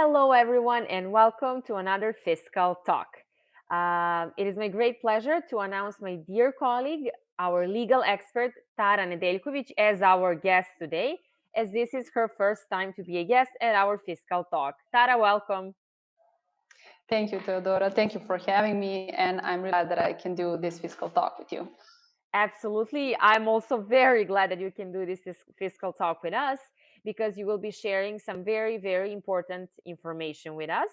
Hello, everyone, and welcome to another Fiscal Talk. It is my great pleasure to announce my dear colleague, our legal expert, Tara Nedeljković, as our guest today, as this is her first time to be a guest at our Fiscal Talk. Tara, welcome. Thank you, Teodora. Thank you for having me, and I'm really glad that I can do this Fiscal Talk with you. Absolutely. I'm also very glad that you can do this Fiscal Talk with us because you will be sharing some very, very important information with us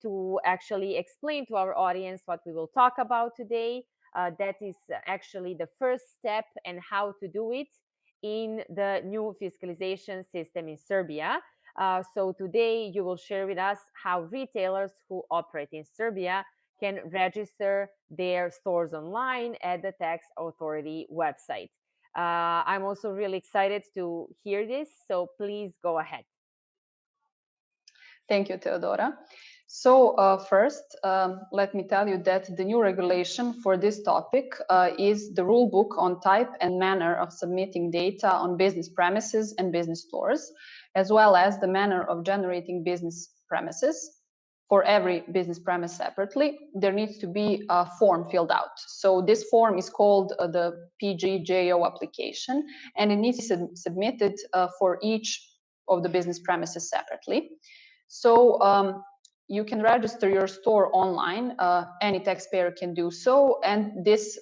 to actually explain to our audience what we will talk about today. That is actually the first step and how to do it in the new fiscalization system in Serbia. So today you will share with us how retailers who operate in Serbia can register their stores online at the tax authority website. I'm also really excited to hear this, so please go ahead. Thank you, Teodora. So first, let me tell you that the new regulation for this topic is the rule book on type and manner of submitting data on business premises and business stores, as well as the manner of generating business premises. For every business premise separately, there needs to be a form filled out. So this form is called the PGJO application, and it needs to be submitted for each of the business premises separately. So you can register your store online. Any taxpayer can do so, and this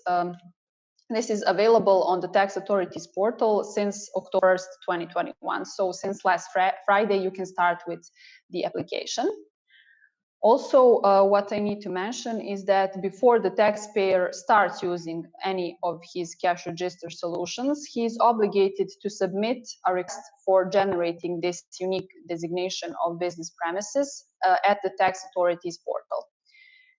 is available on the tax authorities portal since October 1st, 2021. So since last Friday, you can start with the application. Also, what I need to mention is that before the taxpayer starts using any of his cash register solutions, he is obligated to submit a request for generating this unique designation of business premises at the tax authorities portal.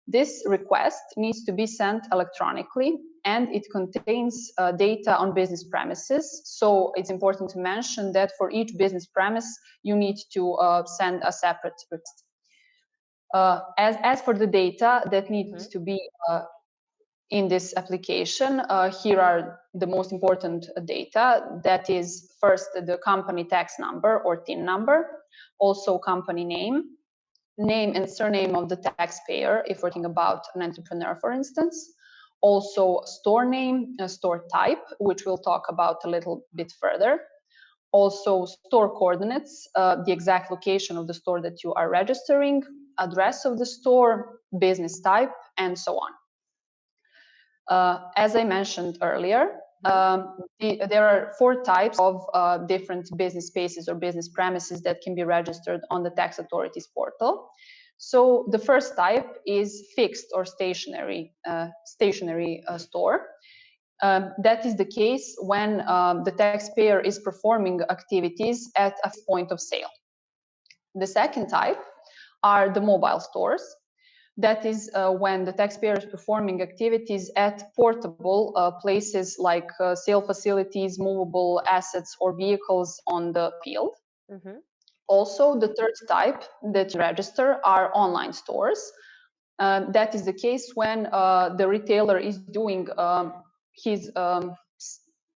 This request needs to be sent electronically, and it contains data on business premises. So it's important to mention that for each business premise, you need to send a separate request. As for the data that needs to be in this application, here are the most important data. That is first the company tax number or TIN number, also company name and surname of the taxpayer if we're talking about an entrepreneur, for instance. Also store name, store type, which we'll talk about a little bit further. Also store coordinates, the exact location of the store that you are registering, address of the store, business type, and so on. As I mentioned earlier, there are 4 types of different business spaces or business premises that can be registered on the tax authorities portal. So the first type is fixed or stationary store. That is the case when the taxpayer is performing activities at a point of sale. The second type are the mobile stores. That is when the taxpayer is performing activities at portable places like sale facilities, movable assets, or vehicles on the field. Also, the third type that you register are online stores. That is the case when the retailer is doing his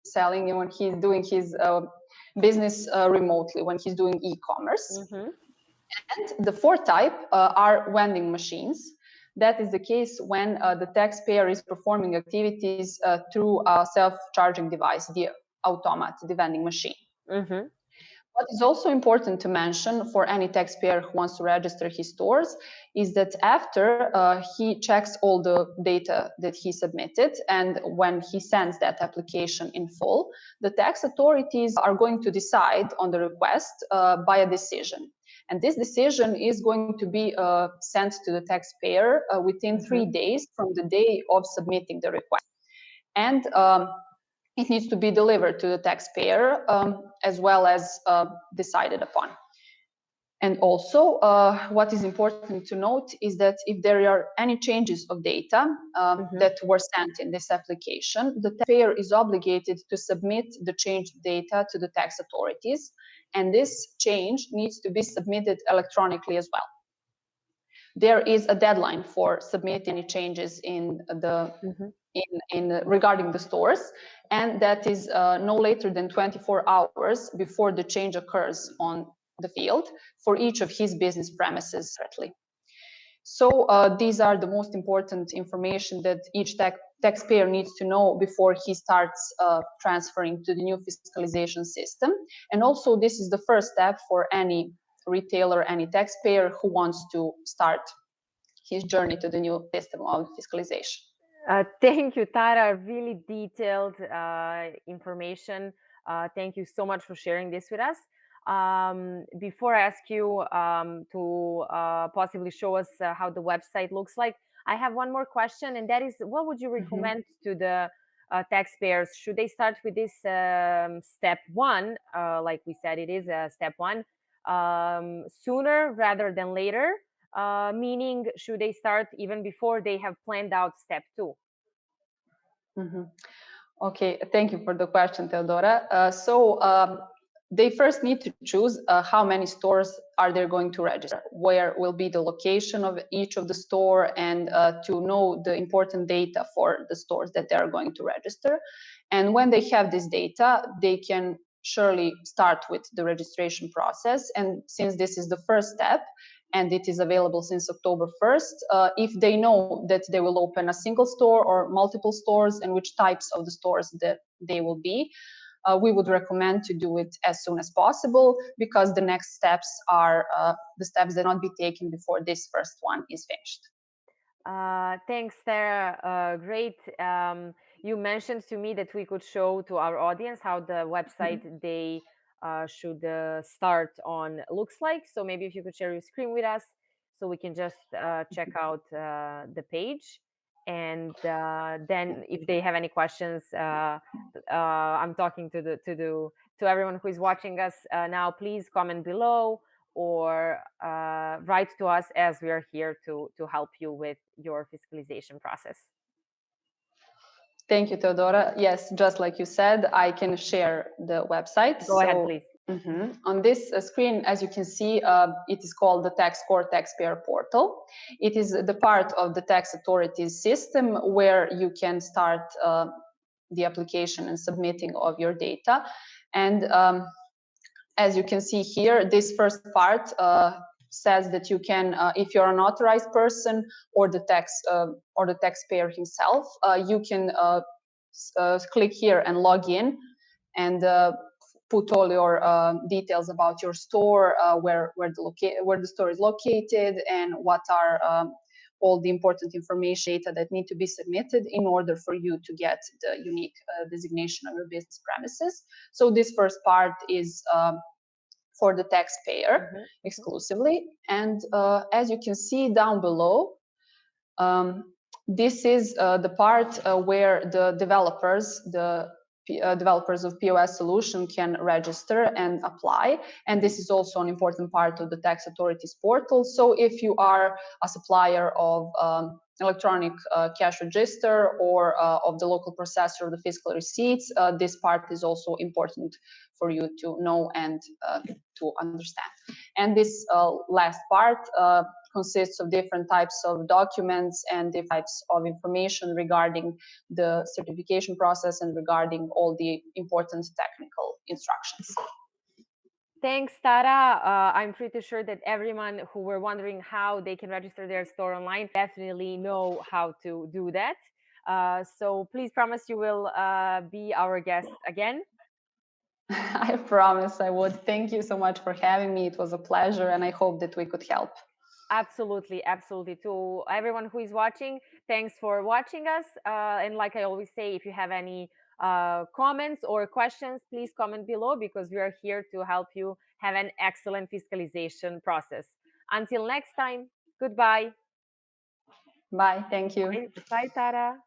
selling, when he's doing his business remotely, when he's doing e-commerce. And the fourth type are vending machines. That is the case when the taxpayer is performing activities through a self-charging device, the automat, the vending machine. What is also important to mention for any taxpayer who wants to register his stores is that after he checks all the data that he submitted, and when he sends that application in full, the tax authorities are going to decide on the request by a decision. And this decision is going to be sent to the taxpayer within 3 days from the day of submitting the request. And it needs to be delivered to the taxpayer as well as decided upon. And also, what is important to note is that if there are any changes of data that were sent in this application, the taxpayer is obligated to submit the changed data to the tax authorities, and this change needs to be submitted electronically as well. There is a deadline for submitting any changes in the regarding the stores, and that is no later than 24 hours before the change occurs on the field for each of his business premises separately. So these are the most important information that each taxpayer needs to know before he starts transferring to the new fiscalization system. And also this is the first step for any retailer, any taxpayer who wants to start his journey to the new system of fiscalization. Thank you, Tara. Really detailed information. Thank you so much for sharing this with us. Before I ask you to possibly show us how the website looks like, I have one more question, and that is, what would you recommend to the taxpayers? Should they start with this step one, like we said, it is step one, sooner rather than later? Meaning, should they start even before they have planned out step two? Okay, thank you for the question, Theodora. They first need to choose how many stores are they going to register, where will be the location of each of the store, and to know the important data for the stores that they are going to register. And when they have this data, they can surely start with the registration process. And since this is the first step, and it is available since October 1st. If they know that they will open a single store or multiple stores and which types of the stores that they will be, we would recommend to do it as soon as possible, because the next steps are the steps that not be taken before this first one is finished. Thanks, Sarah. Great. You mentioned to me that we could show to our audience how the website they should start on looks like. So maybe if you could share your screen with us, so we can just check out the page. And then, if they have any questions, I'm talking to everyone who is watching us now. Please comment below or write to us, as we are here to help you with your fiscalization process. Thank you, Theodora. Yes, just like you said, I can share the website. Go ahead, please. On this screen, as you can see, it is called the Fiscal Taxpayer Portal. It is the part of the tax authorities system where you can start the application and submitting of your data. And as you can see here, this first part says that you can, if you're an authorized person or the taxpayer himself, you can click here and log in and put all your details about your store, where the store is located, and what are all the important information data that need to be submitted in order for you to get the unique designation of your business premises. So this first part is for the taxpayer exclusively. And as you can see down below, this is the part where the developers of POS solution can register and apply. And this is also an important part of the tax authorities portal. So if you are a supplier of electronic cash register or of the local processor of the fiscal receipts, this part is also important for you to know and to understand. And this last part consists of different types of documents and different types of information regarding the certification process and regarding all the important technical instructions. Thanks, Tara. I'm pretty sure that everyone who were wondering how they can register their store online definitely know how to do that. So please promise you will be our guest again. I promise I would. Thank you so much for having me. It was a pleasure, and I hope that we could help. Absolutely, absolutely. To everyone who is watching, thanks for watching us. And like I always say, if you have any comments or questions, please comment below, because we are here to help you have an excellent fiscalization process. Until next time, goodbye. Bye, thank you. Bye, Tara.